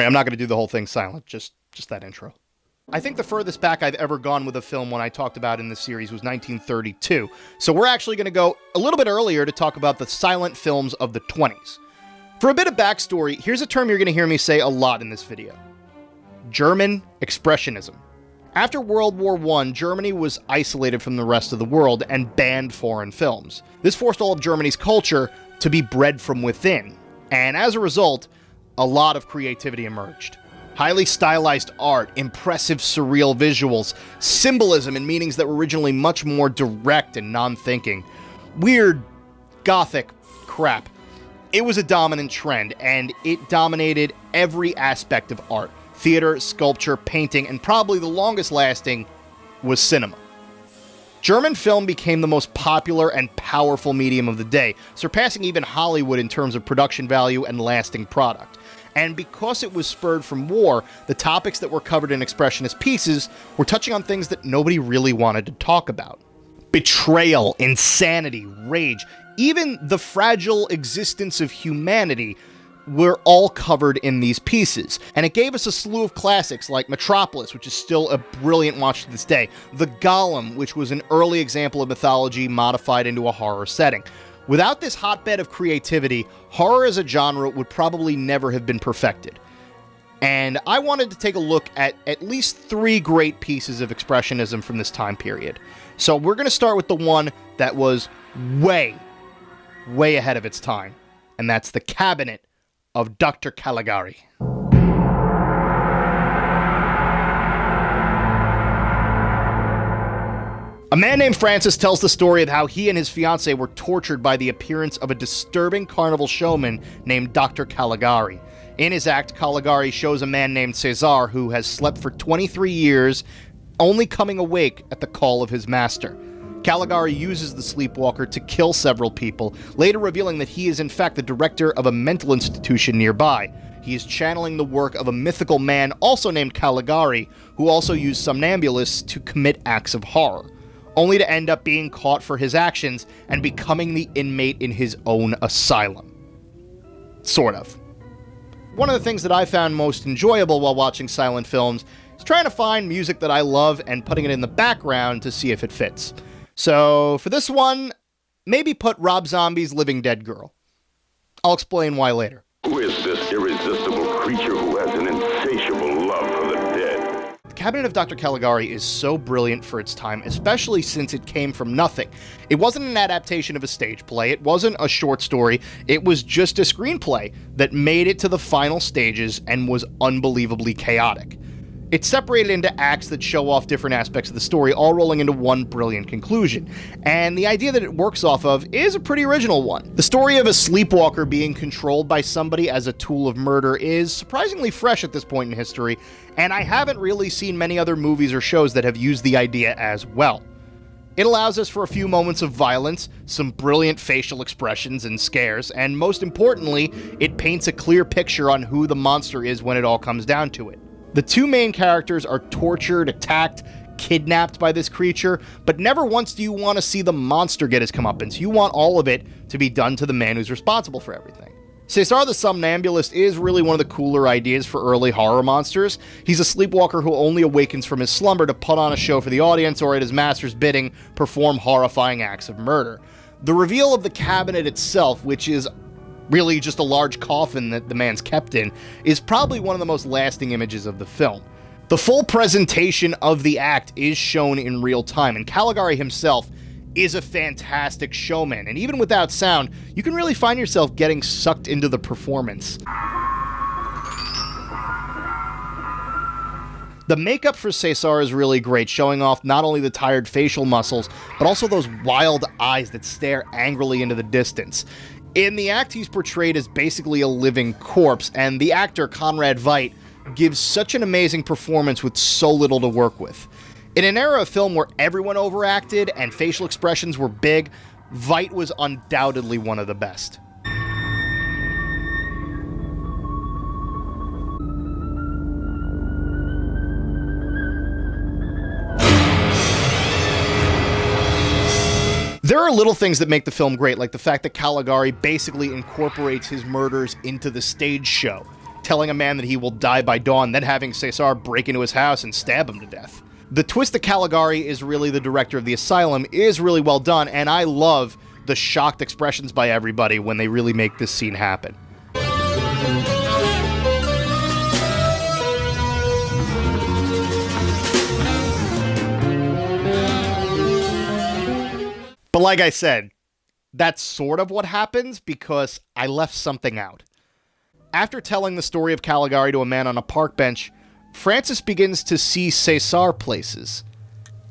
I'm not going to do the whole thing silent, just that intro. I think the furthest back I've ever gone with a film when I talked about in this series was 1932. So we're actually going to go a little bit earlier to talk about the silent films of the 20s. For a bit of backstory, here's a term you're going to hear me say a lot in this video. German Expressionism. After World War I, Germany was isolated from the rest of the world and banned foreign films. This forced all of Germany's culture to be bred from within, and as a result, a lot of creativity emerged. Highly stylized art, impressive surreal visuals, symbolism and meanings that were originally much more direct and non-thinking. Weird, gothic crap. It was a dominant trend, and it dominated every aspect of art. Theater, sculpture, painting, and probably the longest lasting was cinema. German film became the most popular and powerful medium of the day, surpassing even Hollywood in terms of production value and lasting product. And because it was spurred from war, the topics that were covered in Expressionist pieces were touching on things that nobody really wanted to talk about. Betrayal, insanity, rage, even the fragile existence of humanity were all covered in these pieces. And it gave us a slew of classics like Metropolis, which is still a brilliant watch to this day, The Golem, which was an early example of mythology modified into a horror setting. Without this hotbed of creativity, horror as a genre would probably never have been perfected. And I wanted to take a look at least 3 great pieces of Expressionism from this time period. So we're going to start with the one that was way ahead of its time, and that's The Cabinet of Dr. Caligari. A man named Francis tells the story of how he and his fiancée were tortured by the appearance of a disturbing carnival showman named Dr. Caligari. In his act, Caligari shows a man named Cesar who has slept for 23 years, only coming awake at the call of his master. Caligari uses the sleepwalker to kill several people, later revealing that he is in fact the director of a mental institution nearby. He is channeling the work of a mythical man also named Caligari, who also used somnambulists to commit acts of horror, only to end up being caught for his actions and becoming the inmate in his own asylum. Sort of. One of the things that I found most enjoyable while watching silent films is trying to find music that I love and putting it in the background to see if it fits. So for this one, maybe put Rob Zombie's Living Dead Girl. I'll explain why later. Who is this irresistible creature who has an insatiable love for the dead? The Cabinet of Dr. Caligari is so brilliant for its time, especially since it came from nothing. It wasn't an adaptation of a stage play, it wasn't a short story, it was just a screenplay that made it to the final stages and was unbelievably chaotic. It's separated into acts that show off different aspects of the story, all rolling into one brilliant conclusion. And the idea that it works off of is a pretty original one. The story of a sleepwalker being controlled by somebody as a tool of murder is surprisingly fresh at this point in history, and I haven't really seen many other movies or shows that have used the idea as well. It allows us for a few moments of violence, some brilliant facial expressions and scares, and most importantly, it paints a clear picture on who the monster is when it all comes down to it. The 2 main characters are tortured, attacked, kidnapped by this creature, but never once do you want to see the monster get his comeuppance. You want all of it to be done to the man who's responsible for everything. Cesar the Somnambulist is really one of the cooler ideas for early horror monsters. He's a sleepwalker who only awakens from his slumber to put on a show for the audience or at his master's bidding perform horrifying acts of murder. The reveal of the cabinet itself, which is really just a large coffin that the man's kept in, is probably one of the most lasting images of the film. The full presentation of the act is shown in real time, and Caligari himself is a fantastic showman, and even without sound, you can really find yourself getting sucked into the performance. The makeup for Cesar is really great, showing off not only the tired facial muscles, but also those wild eyes that stare angrily into the distance. In the act, he's portrayed as basically a living corpse, and the actor, Conrad Veidt, gives such an amazing performance with so little to work with. In an era of film where everyone overacted and facial expressions were big, Veidt was undoubtedly one of the best. There are little things that make the film great, like the fact that Caligari basically incorporates his murders into the stage show. telling a man that he will die by dawn, then having Caesar break into his house and stab him to death. The twist that Caligari is really the director of the asylum is really well done, and I love the shocked expressions by everybody when they really make this scene happen. But like I said, that's sort of what happens because I left something out. After telling the story of Caligari to a man on a park bench, Francis begins to see Caesar places,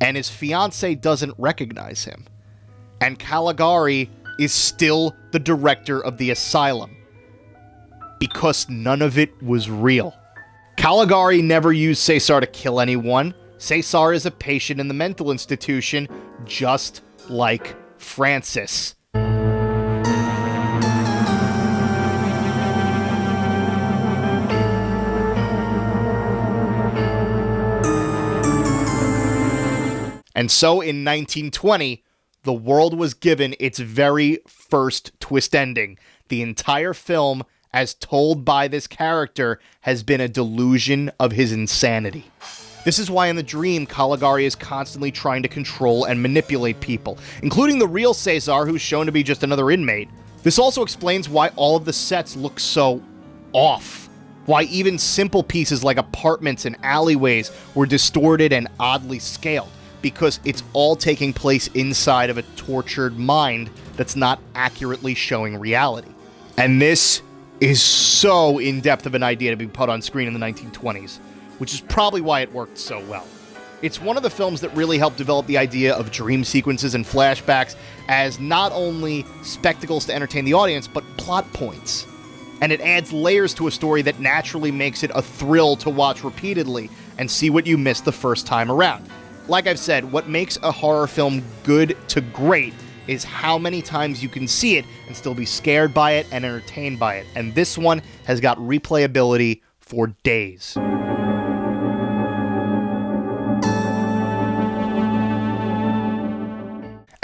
and his fiancée doesn't recognize him. And Caligari is still the director of the asylum, because none of it was real. Caligari never used Caesar to kill anyone. Caesar is a patient in the mental institution, just like Francis. And so in 1920, the world was given its very first twist ending. The entire film, as told by this character, has been a delusion of his insanity. This is why in the dream, Caligari is constantly trying to control and manipulate people, including the real Caesar, who's shown to be just another inmate. This also explains why all of the sets look so off. Why even simple pieces like apartments and alleyways were distorted and oddly scaled. Because it's all taking place inside of a tortured mind that's not accurately showing reality. And this is so in-depth of an idea to be put on screen in the 1920s, which is probably why it worked so well. It's one of the films that really helped develop the idea of dream sequences and flashbacks as not only spectacles to entertain the audience, but plot points. And it adds layers to a story that naturally makes it a thrill to watch repeatedly and see what you missed the first time around. Like I've said, what makes a horror film good to great is how many times you can see it and still be scared by it and entertained by it. And this one has got replayability for days. And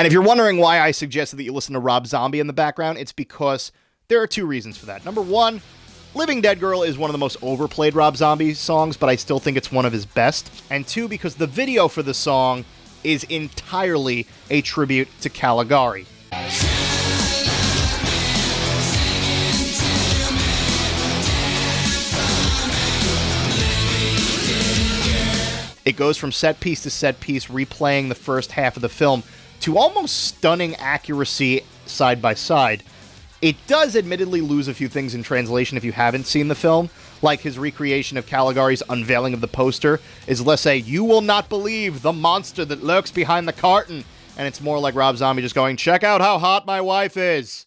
if you're wondering why I suggested that you listen to Rob Zombie in the background, it's because there are two reasons for that. Number one, Living Dead Girl is one of the most overplayed Rob Zombie songs, but I still think it's one of his best. And two, because the video for the song is entirely a tribute to Caligari. It goes from set piece to set piece, replaying the first half of the film to almost stunning accuracy side by side. It does admittedly lose a few things in translation if you haven't seen the film, like his recreation of Caligari's unveiling of the poster is less a, "You will not believe the monster that lurks behind the curtain," and it's more like Rob Zombie just going, "Check out how hot my wife is."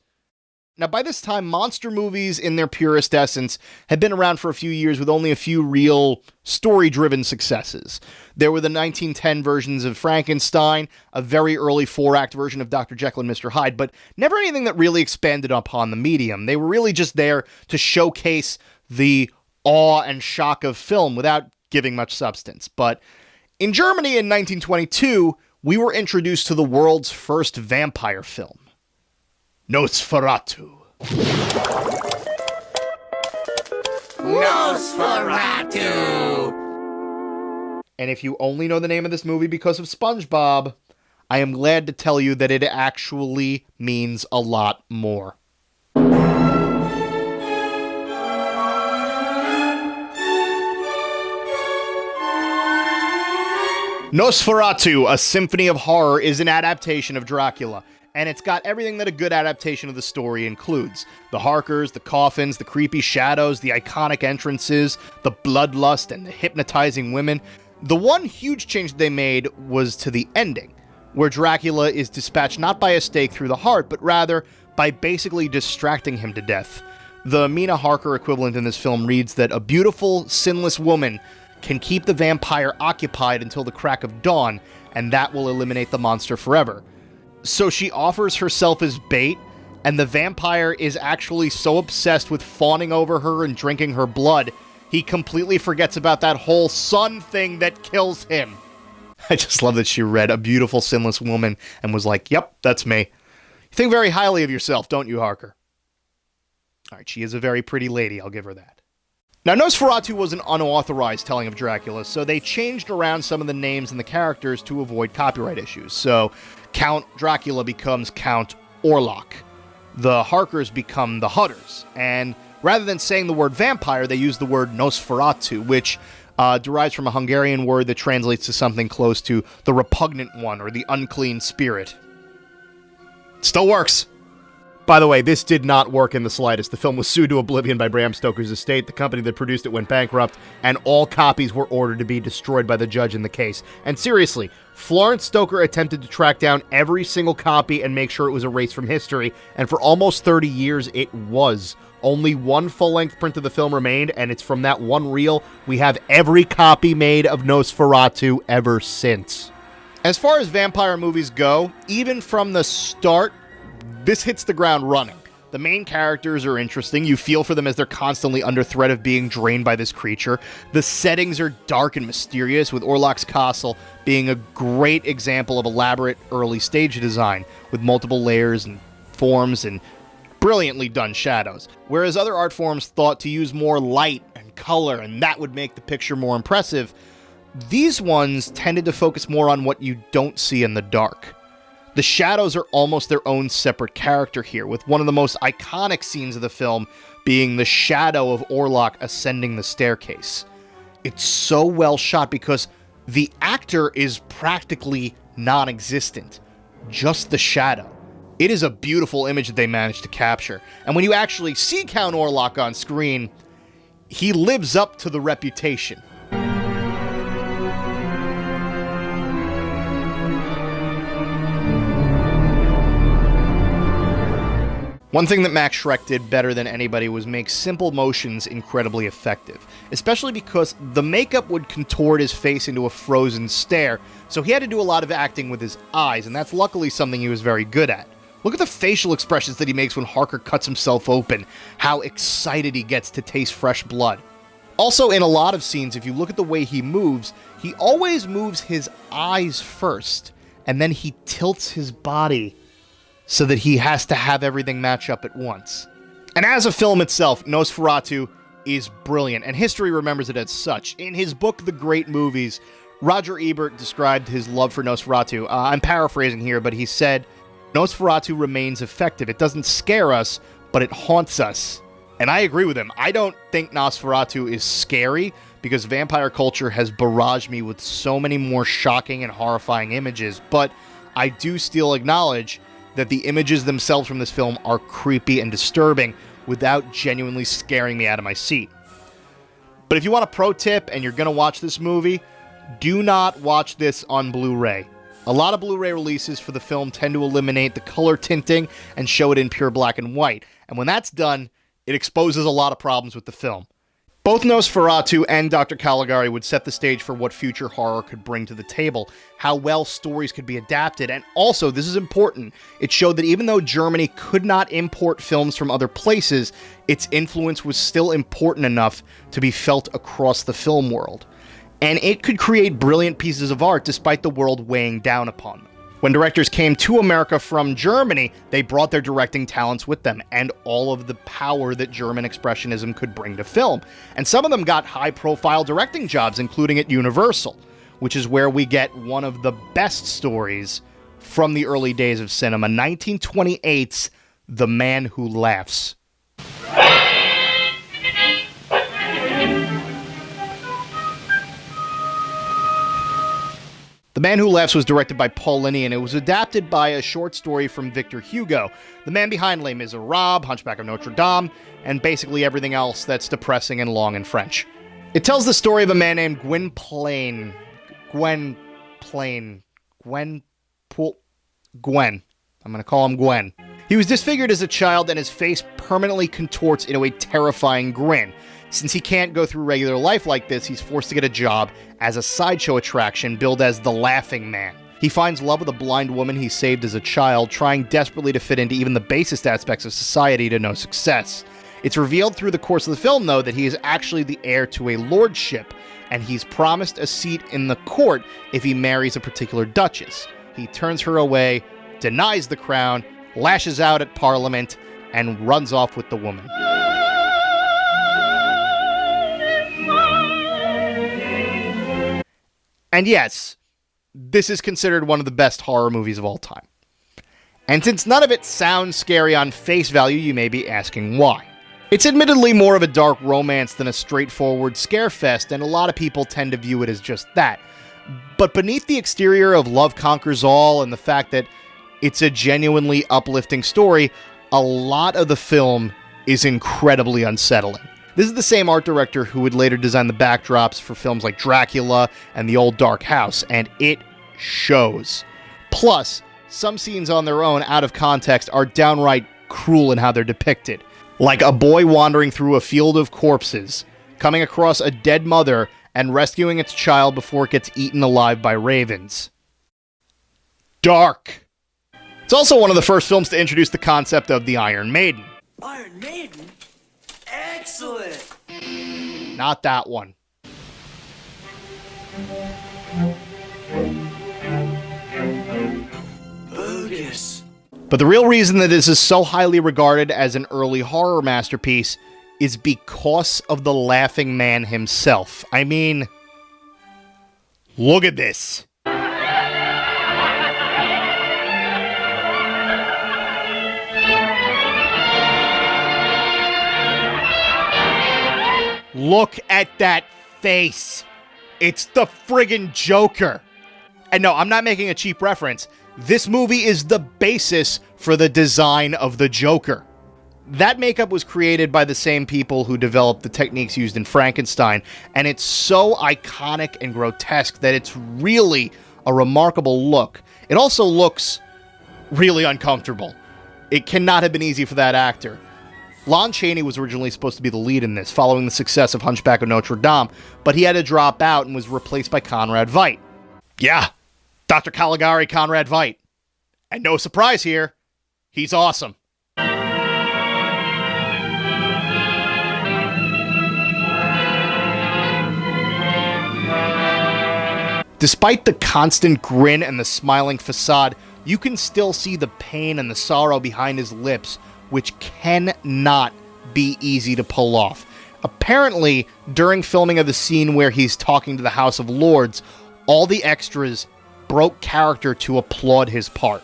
Now, by this time, monster movies in their purest essence had been around for a few years with only a few real story-driven successes. There were the 1910 versions of Frankenstein, a very early 4-act version of Dr. Jekyll and Mr. Hyde, but never anything that really expanded upon the medium. They were really just there to showcase the awe and shock of film without giving much substance. But in Germany in 1922, we were introduced to the world's first vampire film, Nosferatu. Nosferatu! And if you only know the name of this movie because of SpongeBob, I am glad to tell you that it actually means a lot more. Nosferatu, A Symphony of Horror, is an adaptation of Dracula, and it's got everything that a good adaptation of the story includes. The harkers, the coffins, the creepy shadows, the iconic entrances, the bloodlust, and the hypnotizing women. The one huge change they made was to the ending, where Dracula is dispatched not by a stake through the heart, but rather by basically distracting him to death. The Mina Harker equivalent in this film reads that a beautiful, sinless woman can keep the vampire occupied until the crack of dawn, and that will eliminate the monster forever. So she offers herself as bait, and the vampire is actually so obsessed with fawning over her and drinking her blood, he completely forgets about that whole sun thing that kills him. I just love that she read A Beautiful Sinless Woman and was like, yep, that's me. You think very highly of yourself, don't you, Harker? All right, she is a very pretty lady, I'll give her that. Now, Nosferatu was an unauthorized telling of Dracula, so they changed around some of the names and the characters to avoid copyright issues. So, Count Dracula becomes Count Orlok. The Harkers become the Hutters. And rather than saying the word vampire, they use the word Nosferatu, which derives from a Hungarian word that translates to something close to the repugnant one or the unclean spirit. Still works. By the way, this did not work in the slightest. The film was sued to oblivion by Bram Stoker's estate. The company that produced it went bankrupt, and all copies were ordered to be destroyed by the judge in the case. And seriously, Florence Stoker attempted to track down every single copy and make sure it was erased from history, and for almost 30 years it was. Only one full-length print of the film remained, and it's from that one reel we have every copy made of Nosferatu ever since. As far as vampire movies go, even from the start, this hits the ground running. The main characters are interesting. You feel for them as they're constantly under threat of being drained by this creature. The settings are dark and mysterious, with Orlok's castle being a great example of elaborate early stage design, with multiple layers and forms and brilliantly done shadows. Whereas other art forms thought to use more light and color, and that would make the picture more impressive, these ones tended to focus more on what you don't see in the dark. The shadows are almost their own separate character here, with one of the most iconic scenes of the film being the shadow of Orlok ascending the staircase. It's so well shot because the actor is practically non-existent, just the shadow. It is a beautiful image that they managed to capture, and when you actually see Count Orlok on screen, he lives up to the reputation. One thing that Max Schreck did better than anybody was make simple motions incredibly effective, especially because the makeup would contort his face into a frozen stare, so he had to do a lot of acting with his eyes, and that's luckily something he was very good at. Look at the facial expressions that he makes when Harker cuts himself open, how excited he gets to taste fresh blood. Also, in a lot of scenes, if you look at the way he moves, he always moves his eyes first, and then he tilts his body so that he has to have everything match up at once. And as a film itself, Nosferatu is brilliant, and history remembers it as such. In his book, The Great Movies, Roger Ebert described his love for Nosferatu. I'm paraphrasing here, but he said, "Nosferatu remains effective. It doesn't scare us, but it haunts us." And I agree with him. I don't think Nosferatu is scary, because vampire culture has barraged me with so many more shocking and horrifying images, but I do still acknowledge that the images themselves from this film are creepy and disturbing without genuinely scaring me out of my seat. But if you want a pro tip and you're going to watch this movie, do not watch this on Blu-ray. A lot of Blu-ray releases for the film tend to eliminate the color tinting and show it in pure black and white. And when that's done, it exposes a lot of problems with the film. Both Nosferatu and Dr. Caligari would set the stage for what future horror could bring to the table, how well stories could be adapted, and also, this is important, it showed that even though Germany could not import films from other places, its influence was still important enough to be felt across the film world. And it could create brilliant pieces of art despite the world weighing down upon them. When directors came to America from Germany, they brought their directing talents with them and all of the power that German Expressionism could bring to film. And some of them got high-profile directing jobs, including at Universal, which is where we get one of the best stories from the early days of cinema, 1928's The Man Who Laughs. The Man Who Laughs was directed by Paul Linney, and it was adapted by a short story from Victor Hugo, the man behind Les Miserables, Hunchback of Notre Dame, and basically everything else that's depressing and long in French. It tells the story of a man named Gwen. I'm going to call him Gwen. He was disfigured as a child, and his face permanently contorts into a terrifying grin. Since he can't go through regular life like this, he's forced to get a job as a sideshow attraction billed as the Laughing Man. He finds love with a blind woman he saved as a child, trying desperately to fit into even the basest aspects of society to no success. It's revealed through the course of the film, though, that he is actually the heir to a lordship, and he's promised a seat in the court if he marries a particular duchess. He turns her away, denies the crown, lashes out at Parliament, and runs off with the woman. And yes, this is considered one of the best horror movies of all time. And since none of it sounds scary on face value, you may be asking why. It's admittedly more of a dark romance than a straightforward scarefest, and a lot of people tend to view it as just that. But beneath the exterior of love conquers all and the fact that it's a genuinely uplifting story, a lot of the film is incredibly unsettling. This is the same art director who would later design the backdrops for films like Dracula and The Old Dark House, and it shows. Plus, some scenes on their own, out of context, are downright cruel in how they're depicted. Like a boy wandering through a field of corpses, coming across a dead mother and rescuing its child before it gets eaten alive by ravens. Dark. It's also one of the first films to introduce the concept of the Iron Maiden. Iron Maiden? Excellent! Not that one. Bogus. But the real reason that this is so highly regarded as an early horror masterpiece is because of the Laughing Man himself. I mean, look at this. Look at that face. It's the friggin' Joker. And no, I'm not making a cheap reference. This movie is the basis for the design of the Joker. That makeup was created by the same people who developed the techniques used in Frankenstein, and it's so iconic and grotesque that it's really a remarkable look. It also looks really uncomfortable. It cannot have been easy for that actor. Lon Chaney was originally supposed to be the lead in this, following the success of Hunchback of Notre Dame, but he had to drop out and was replaced by Conrad Veidt. Yeah, Dr. Caligari Conrad Veidt. And no surprise here, he's awesome. Despite the constant grin and the smiling facade, you can still see the pain and the sorrow behind his lips, which cannot be easy to pull off. Apparently, during filming of the scene where he's talking to the House of Lords, all the extras broke character to applaud his part.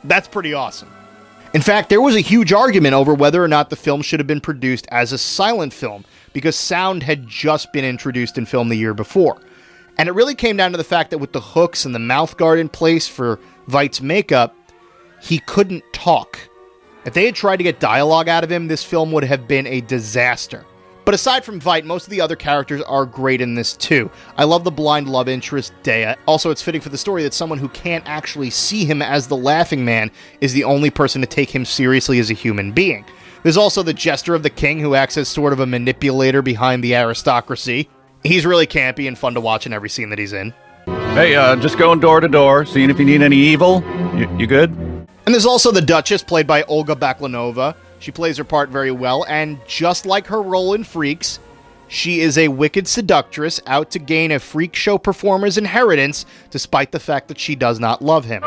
That's pretty awesome. In fact, there was a huge argument over whether or not the film should have been produced as a silent film, because sound had just been introduced in film the year before. And it really came down to the fact that with the hooks and the mouth guard in place for Veidt's makeup, he couldn't talk. If they had tried to get dialogue out of him, this film would have been a disaster. But aside from Veidt, most of the other characters are great in this too. I love the blind love interest, Dea. Also, it's fitting for the story that someone who can't actually see him as the Laughing Man is the only person to take him seriously as a human being. There's also the Jester of the King, who acts as sort of a manipulator behind the aristocracy. He's really campy and fun to watch in every scene that he's in. Hey, just going door to door, seeing if you need any evil. You good? And there's also the Duchess, played by Olga Baklanova. She plays her part very well, and just like her role in Freaks, she is a wicked seductress out to gain a freak show performer's inheritance, despite the fact that she does not love him.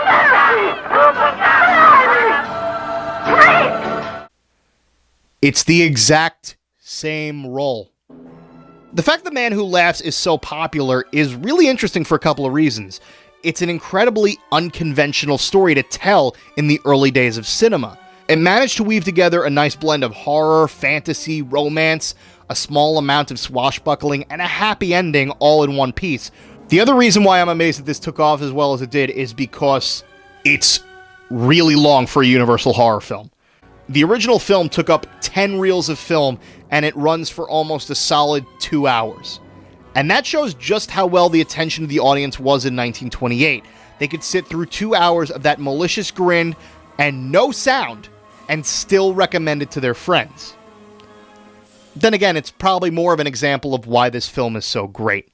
It's the exact same role. The fact The Man Who Laughs is so popular is really interesting for a couple of reasons. It's an incredibly unconventional story to tell in the early days of cinema. It managed to weave together a nice blend of horror, fantasy, romance, a small amount of swashbuckling, and a happy ending all in one piece. The other reason why I'm amazed that this took off as well as it did is because it's really long for a Universal horror film. The original film took up 10 reels of film, and it runs for almost a solid 2 hours. And that shows just how well the attention of the audience was in 1928. They could sit through 2 hours of that malicious grin and no sound and still recommend it to their friends. Then again, it's probably more of an example of why this film is so great.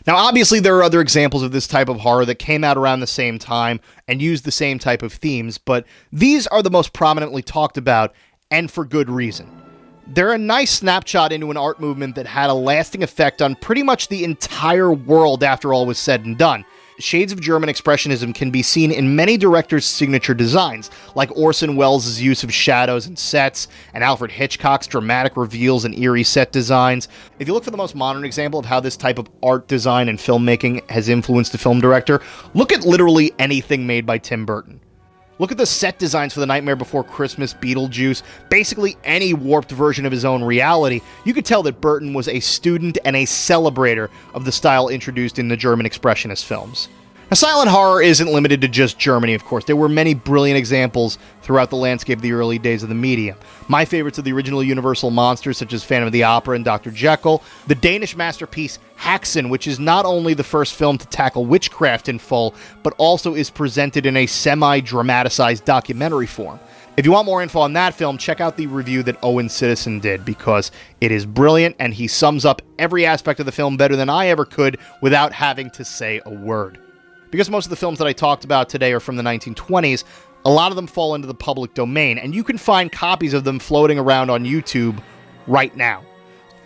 Now, obviously, there are other examples of this type of horror that came out around the same time and used the same type of themes, but these are the most prominently talked about, and for good reason. They're a nice snapshot into an art movement that had a lasting effect on pretty much the entire world after all was said and done. shades of German Expressionism can be seen in many directors' signature designs, like Orson Welles' use of shadows and sets, and Alfred Hitchcock's dramatic reveals and eerie set designs. If you look for the most modern example of how this type of art design and filmmaking has influenced a film director, look at literally anything made by Tim Burton. Look at the set designs for The Nightmare Before Christmas, Beetlejuice, basically any warped version of his own reality. You could tell that Burton was a student and a celebrator of the style introduced in the German Expressionist films. Now, silent horror isn't limited to just Germany, of course. There were many brilliant examples throughout the landscape of the early days of the medium. My favorites are the original Universal monsters, such as Phantom of the Opera and Dr. Jekyll, the Danish masterpiece Haxan, which is not only the first film to tackle witchcraft in full, but also is presented in a semi-dramatized documentary form. If you want more info on that film, check out the review that Owen Citizen did, because it is brilliant and he sums up every aspect of the film better than I ever could without having to say a word. Because most of the films that I talked about today are from the 1920s, a lot of them fall into the public domain, and you can find copies of them floating around on YouTube right now.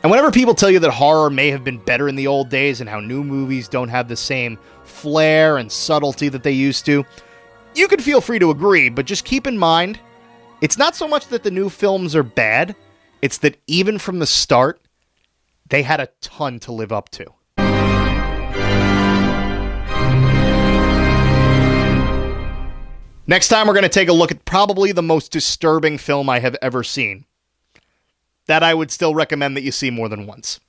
And whenever people tell you that horror may have been better in the old days and how new movies don't have the same flair and subtlety that they used to, you can feel free to agree, but just keep in mind, it's not so much that the new films are bad, it's that even from the start, they had a ton to live up to. Next time, we're going to take a look at probably the most disturbing film I have ever seen. That I would still recommend that you see more than once.